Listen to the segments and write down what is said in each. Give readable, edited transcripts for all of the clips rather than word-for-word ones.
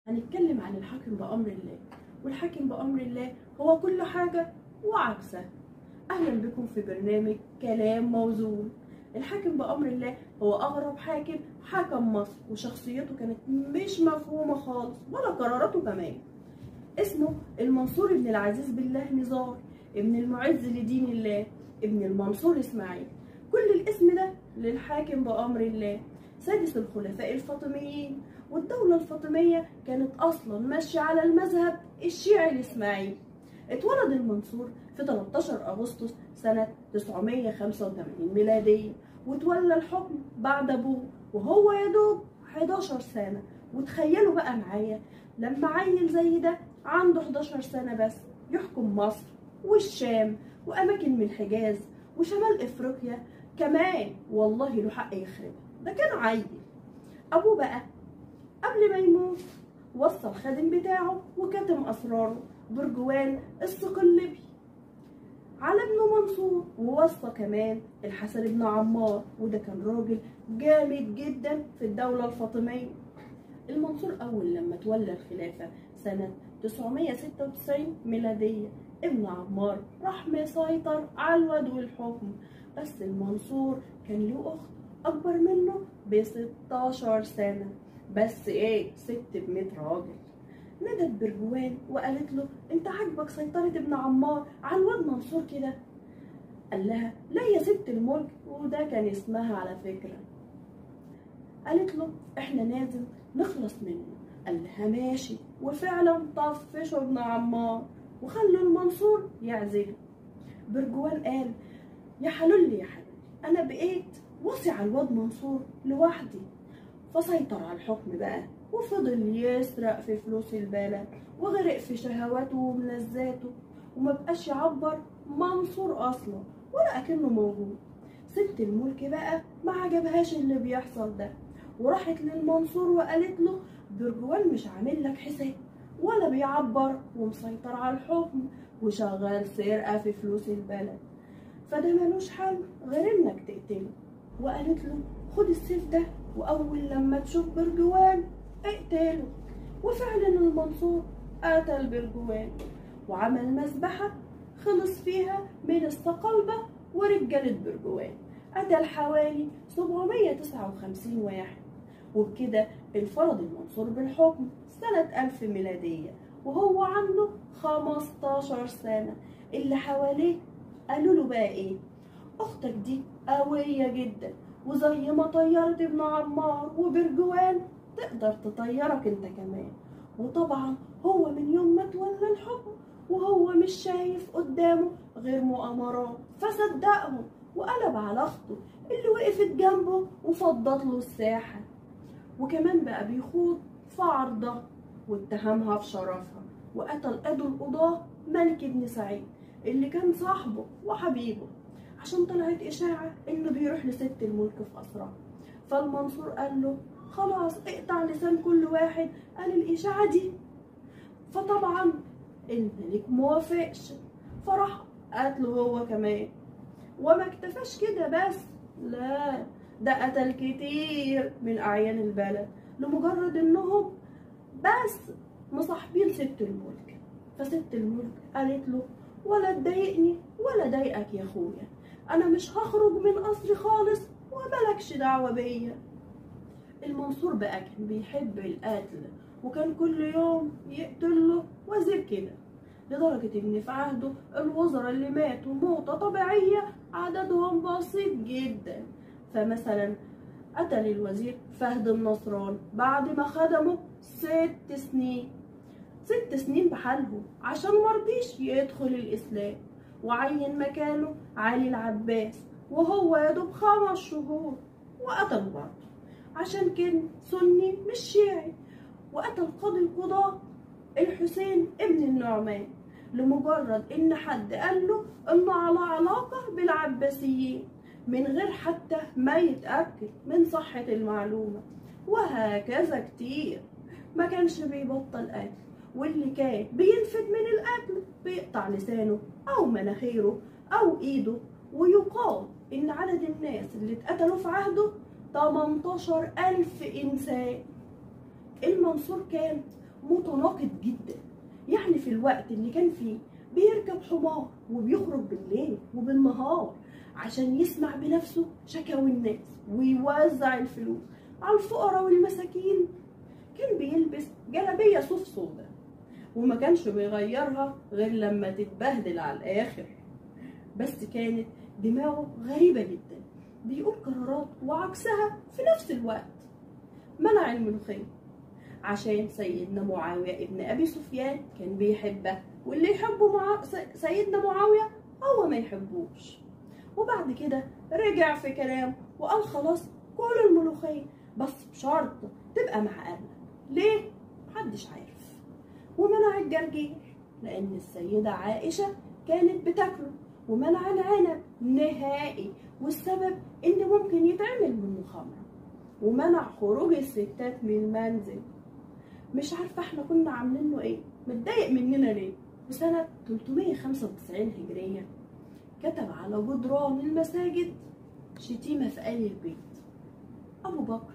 هنتكلم عن الحاكم بأمر الله، والحاكم بأمر الله هو كل حاجة وعكسها. أهلا بكم في برنامج كلام موزون. الحاكم بأمر الله هو أغرب حاكم حكم مصر، وشخصيته كانت مش مفهومة خالص ولا قراراته كمان. اسمه المنصور ابن العزيز بالله نزار، ابن المعز لدين الله، ابن المنصور إسماعيل. كل الاسم ده للحاكم بأمر الله، سادس الخلفاء الفاطميين. والدولة الفاطمية كانت أصلا ماشية على المذهب الشيعي الإسماعيلي. اتولد المنصور في 13 أغسطس سنة 985 ميلادية، وتولى الحكم بعد أبوه وهو يدوب 11 سنة. وتخيلوا بقى معايا لما عيل زي ده عنده 11 سنة بس يحكم مصر والشام وأماكن من الحجاز وشمال إفريقيا كمان، والله له حق يخربها. ده كان عيل. أبوه بقى قبل ما يموت وصى الخادم بتاعه وكتم أسراره برجوان الصقلبي على ابنه منصور، ووصى كمان الحسن بن عمار، وده كان راجل جامد جدا في الدولة الفاطمية. المنصور أول لما تولى الخلافة سنة 996 ميلادية، ابن عمار راح مسيطر على الواد والحكم. بس المنصور كان له أخت أكبر منه ب16 سنة، بس ست ب100 راجل. ندت برجوان وقالت له: انت عاجبك سيطرة ابن عمار على الواد منصور كده؟ قال لها: لا يا ست الملك، وده كان اسمها على فكرة. قالت له: احنا لازم نخلص منه. قال لها: ماشي. وفعلا طفشوا ابن عمار وخلوا المنصور يعزله. برجوان قال: يا حلولي يا حلولي، انا بقيت وصي على الواد منصور لوحدي. فسيطر على الحكم بقى، وفضل يسرق في فلوس البلد وغرق في شهواته وملذاته، ومبقاش يعبر منصور اصلا ولا اكنه موجود. ست الملك بقى ما عجبهاش اللي بيحصل ده، وراحت للمنصور وقالت له: برجوان مش عامل لك حساب ولا بيعبر ومسيطر على الحكم وشغال سرقة في فلوس البلد، فده ملوش حل غير انك تقتله. وقالت له: خد السيف ده، واول لما تشوف برجوان اقتله. وفعلا المنصور قتل برجوان وعمل مذبحة خلص فيها من الصقلبة ورجالة برجوان. قتل حوالي 759 واحد. وبكده انفرد المنصور بالحكم سنة 1000 ميلادية وهو عنده 15 سنة. اللي حواليه قالوا له بقى ايه؟ اختك دي قوية جدا، وزي ما طيرت ابن عمار وبرجوان تقدر تطيرك انت كمان. وطبعا هو من يوم ما تولى الحكم وهو مش شايف قدامه غير مؤامرات، فصدقهم وقلب على اخته اللي وقفت جنبه وفضت له الساحة. وكمان بقى بيخوض في عرضها واتهمها في شرفها، وقتل قاضي القضاة ملك بن سعيد اللي كان صاحبه وحبيبه، عشان طلعت إشاعة إنه بيروح لست الملك في أسرها. فالمنصور قال له: خلاص اقطع لسان كل واحد قال الإشاعة دي. فطبعا الملك موافقش، فراح قتله هو كمان. وما اكتفاش كده بس، لا، ده قتل كتير من أعيان البلد لمجرد إنهم بس مصاحبين ست الملك. فست الملك قالت له: ولا تضايقني ولا ضايقك يا اخويا، انا مش هخرج من قصري خالص وملكش دعوه بيا. المنصور بقى كان بيحب القتل، وكان كل يوم يقتل له وزير كده، لدرجه ان في عهده الوزراء اللي ماتوا موته طبيعيه عددهم بسيط جدا. فمثلا قتل الوزير فهد النصراني بعد ما خدمه 6 سنين، 6 سنين بحالهم عشان مرضيش يدخل الإسلام. وعين مكانه علي العباس وهو يدوب 5 شهور، وقتله برضه عشان كان سني مش شيعي. وقتل قاضي القضاة الحسين ابن النعمان لمجرد إن حد قال له إنه على علاقة بالعباسيين من غير حتى ما يتأكد من صحة المعلومة. وهكذا كتير. ما كانش بيبطل قتل، واللي كان بينفد من القتل بيقطع لسانه أو مناخيره أو إيده. ويقال إن عدد الناس اللي اتقتلوا في عهده 18,000 إنسان. المنصور كان متناقض جدا. يعني في الوقت اللي كان فيه بيركب حمار وبيخرج بالليل وبالنهار عشان يسمع بنفسه شكاوي الناس ويوزع الفلوس على الفقراء والمساكين، كان بيلبس جلابية صوف سودا وما كانش بيغيرها غير لما تتبهدل على الآخر. بس كانت دماغه غريبة جدا، بيقول قرارات وعكسها في نفس الوقت. منع الملوخية عشان سيدنا معاوية ابن أبي سفيان كان بيحبه، واللي يحبه مع سيدنا معاوية هو ما يحبوش. وبعد كده رجع في كلامه وقال خلاص كل الملوخية بس بشرط تبقى مع أرنب. ليه؟ محدش عارف. ومنع الجرجير لأن السيدة عائشة كانت بتاكله، ومنع العنب نهائي والسبب إن ممكن يتعمل منه خمرة، ومنع خروج الستات من المنزل. مش عارفة احنا كنا عاملين له ايه، متضايق مننا ليه؟ في سنة 395 هجرية كتب على جدران المساجد شتيمة في آل البيت، أبو بكر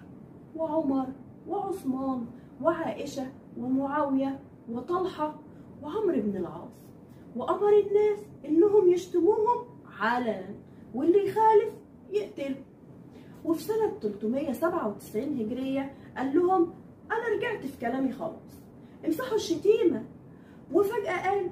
وعمر وعثمان وعائشة ومعاوية وطلحة وعمرو بن العاص، وأمر الناس إنهم يشتموهم علنا واللي يخالف يقتله. وفي سنة 397 هجرية قال لهم أنا رجعت في كلامي خلاص، امسحوا الشتيمة. وفجأة قال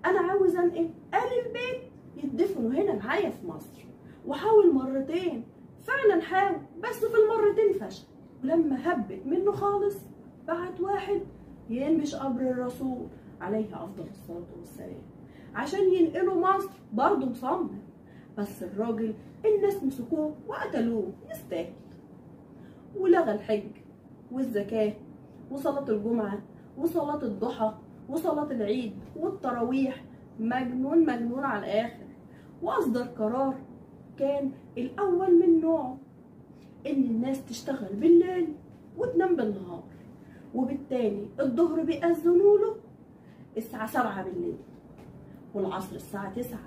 أنا عاوز أنقل آل البيت يدفنوا هنا معايا في مصر، وحاول مرتين، فعلا حاول بس في المرتين فشل. ولما هبت منه خالص بعت واحد ينبش قبر الرسول عليه أفضل الصلاة والسلام عشان ينقلوا مصر، برضه مصمم، بس الراجل الناس مسكوه وقتلوه يستاهل. ولغى الحج والزكاة وصلاة الجمعة وصلاة الضحى وصلاة العيد والتراويح، مجنون مجنون على الآخر. وأصدر قرار كان الأول من نوعه إن الناس تشتغل بالليل وتنام بالنهار، وبالتالي الظهر بيأذنوا له الساعة 7 بالليل والعصر الساعة 9.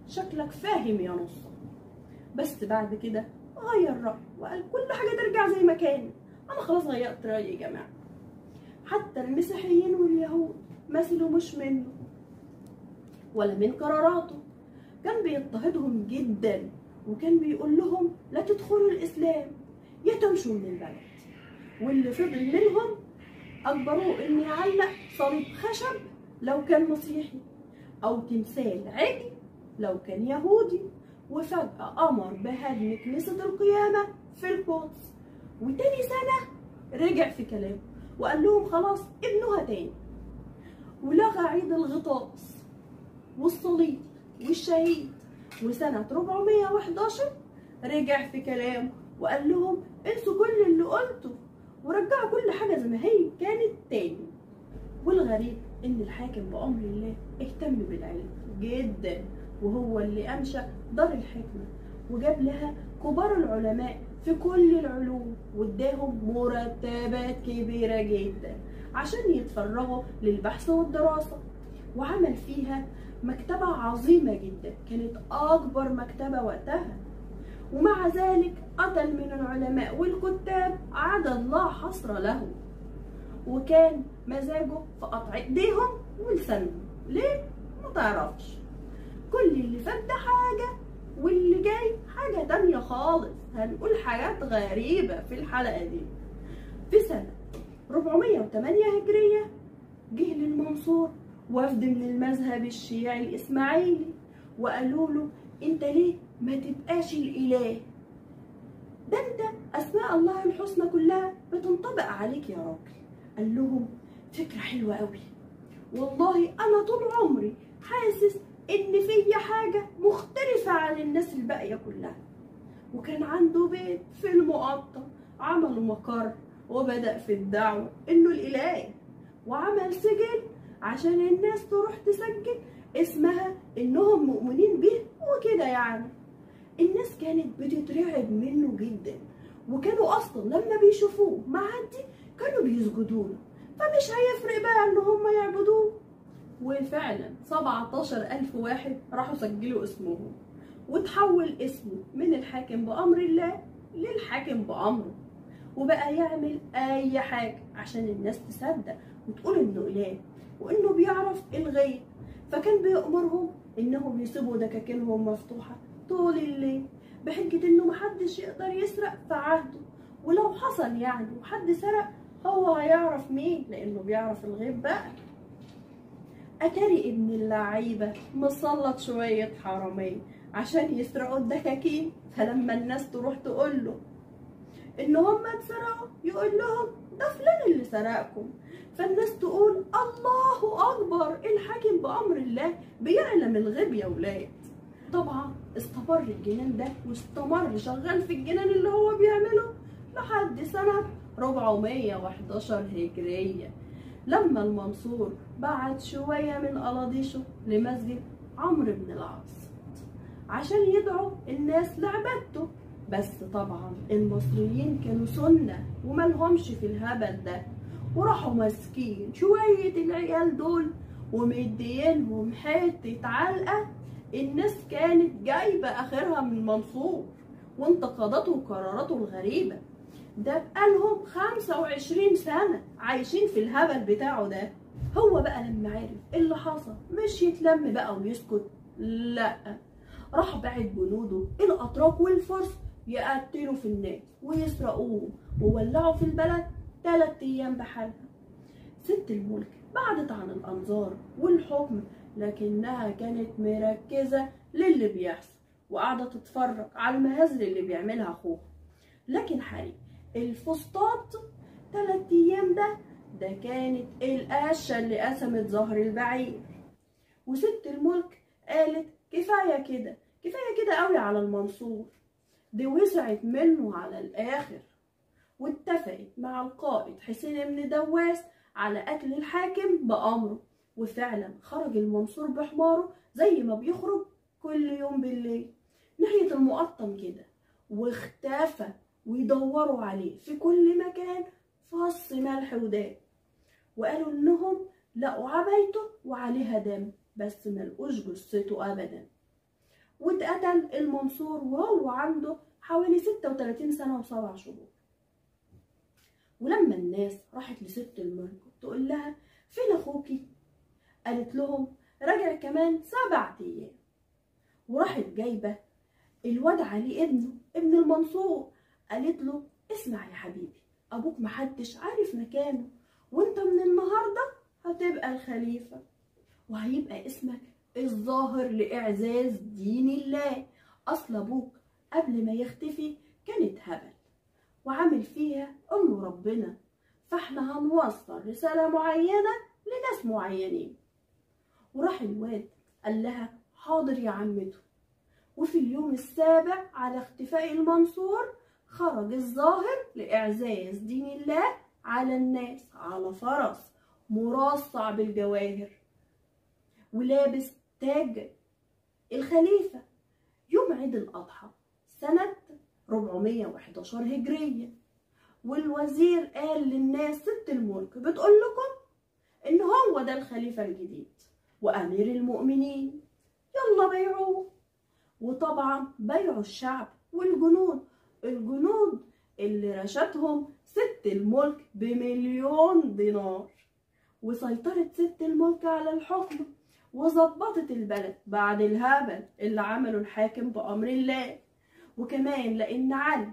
شكلك فاهم يا نصة. بس بعد كده غير رأيه وقال كل حاجة ترجع زي ما كانت. أنا خلاص غيرت رأيي يا جماعة. حتى المسيحيين واليهود مثلوا مش منه ولا من قراراته، كان بيضطهدهم جدا وكان بيقول لهم لا تدخلوا الإسلام يا تمشوا من البلد. واللي فضل منهم أجبروه إن يعلق صليب خشب لو كان مسيحي أو تمثال عجل لو كان يهودي. وفجأة أمر بهدم كنيسة القيامة في القدس، وتاني سنة رجع في كلامه وقال لهم خلاص ابنوها تاني. ولغى عيد الغطاس والصليب والشهيد. وسنة 411 رجع في كلامه وقال لهم انسوا كل اللي قلته ورجعوا كل حاجة زي ما هي كانت تاني. والغريب ان الحاكم بأمر الله اهتم بالعلم جدا، وهو اللي انشأ دار الحكمة وجاب لها كبار العلماء في كل العلوم واداهم مرتبات كبيرة جدا عشان يتفرغوا للبحث والدراسة. وعمل فيها مكتبة عظيمة جدا، كانت أكبر مكتبة وقتها. ومع ذلك قتل من العلماء والكتاب عدد لا حصر له، وكان مزاجه في قطع ايديهم ولسانهم. ليه؟ ما تعرفش. كل اللي فات ده حاجة واللي جاي حاجة تانية خالص. هنقول حاجات غريبة في الحلقة دي. في سنة 408 هجرية جه للمنصور وفد من المذهب الشيعي الإسماعيلي وقالوا له انت ليه ما تبقاش الإله؟ ده انت أسماء الله الحسنى كلها بتنطبق عليك يا راجل. قال لهم فكرة حلوة قوي، والله أنا طول عمري حاسس إن فيا حاجة مختلفة عن الناس الباقية كلها. وكان عنده بيت في المقطم، عملوا مقر وبدأ في الدعوة إنه الإله، وعمل سجل عشان الناس تروح تسجل اسمها إنهم مؤمنين به وكده. يعني الناس كانت بتترعب منه جدا، وكانوا أصلا لما بيشوفوه معدي كانوا بيسجدوا له، فمش هيفرق بقى إن هم يعبدوه. وفعلا 17,000 واحد راحوا سجلوا اسمهم، وتحول اسمه من الحاكم بأمر الله للحاكم بأمره، وبقى يعمل أي حاجة عشان الناس تصدق وتقول إنه الله وإنه بيعرف الغيب، فكان بيأمرهم إنهم يسيبوا دكاكينهم مفتوحة طول الليل بحجة إنه محدش يقدر يسرق في عهده، ولو حصل يعني وحد سرق هو هيعرف مين لأنه بيعرف الغيب بقى. أتاري ابن اللعيبة مسلط شوية حرامية عشان يسرقوا الدكاكين، فلما الناس تروح تقول له إن هما اتسرقوا يقول لهم ده فلان اللي سرقكم، فالناس تقول الله أكبر، الحاكم بأمر الله بيعلم الغيب يا ولاد. طبعا استمر الجنان ده واستمر شغال في الجنان اللي هو بيعمله لحد سنة 411 هجرية، لما المنصور بعت شوية من قلاضيشه لمسجد عمرو بن العاص عشان يدعوا الناس لعبادته. بس طبعا المصريين كانوا سنة وملهمش في الهبل ده، وراحوا ماسكين شوية العيال دول ومدينهم حتة علقة. الناس كانت جايبة آخرها من المنصور وانتقاداته وقراراته الغريبة، ده بقالهم 25 سنة عايشين في الهبل بتاعه ده. هو بقى لما عرف اللي حصل مش يتلم بقى ويسكت، لأ، راح بعت جنوده الأتراك والفرس يقتلوا في الناس ويسرقوهم وولعوا في البلد 3 أيام بحالها. ست الملك بعدت عن الأنظار والحكم، لكنها كانت مركزة للي بيحصل وقاعدة تتفرج على المهازل اللي بيعملها أخوها. لكن حريق الفسطاط 3 أيام ده كانت القشة اللي قسمت ظهر البعير. وست الملك قالت كفاية كده، كفاية كده قوي على المنصور، دي وسعت منه على الآخر. واتفقت مع القائد حسين بن دواس على قتل الحاكم بأمره، وفعلا خرج المنصور بحماره زي ما بيخرج كل يوم بالليل ناحية المقطم كده، واختفى ويدوروا عليه في كل مكان فص ملح وداب، وقالوا انهم لقوا عبايته وعليها دم بس ملقوش جثته ابدا. واتقتل المنصور وهو عنده حوالي 36 سنة و7 شهور. ولما الناس راحت لست الملك تقول لها فين اخوكي، قالت لهم رجع كمان 7 ايام. وراحت جايبه الواد علي ابن المنصور، قالت له اسمع يا حبيبي، ابوك محدش عارف مكانه، وانت من النهارده هتبقى الخليفه، وهيبقى اسمك الظاهر لاعزاز دين الله. اصل ابوك قبل ما يختفي كانت هبل وعامل فيها انه ربنا، فاحنا هنوصل رساله معينه لناس معينين. وراح الواد قال لها حاضر يا عمته. وفي اليوم السابع على اختفاء المنصور خرج الظاهر لإعزاز دين الله على الناس على فرس مرصع بالجواهر ولابس تاج الخليفة يوم عيد الأضحى سنة 411 هجرية. والوزير قال للناس ست الملك بتقول لكم إن هو ده الخليفة الجديد وأمير المؤمنين، يلا بيعوه. وطبعا بيعوا الشعب والجنود، الجنود اللي رشتهم ست الملك ب1,000,000 دينار. وسيطرت ست الملك على الحكم وظبطت البلد بعد الهبل اللي عمله الحاكم بأمر الله. وكمان لأن علي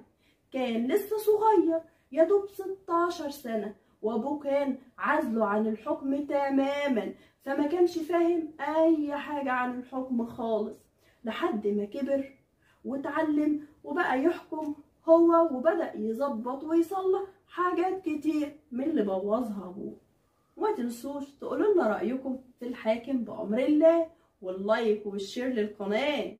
كان لسه صغير يدوب 16 سنة، وأبوه كان عزله عن الحكم تماما، فما كانش فاهم أي حاجة عن الحكم خالص لحد ما كبر واتعلم وبقى يحكم هو، وبدأ يظبط ويصلح حاجات كتير من اللي بوظها ابوه. وما تنسوش تقولوا لنا رأيكم في الحاكم بأمر الله، واللايك والشير للقناة.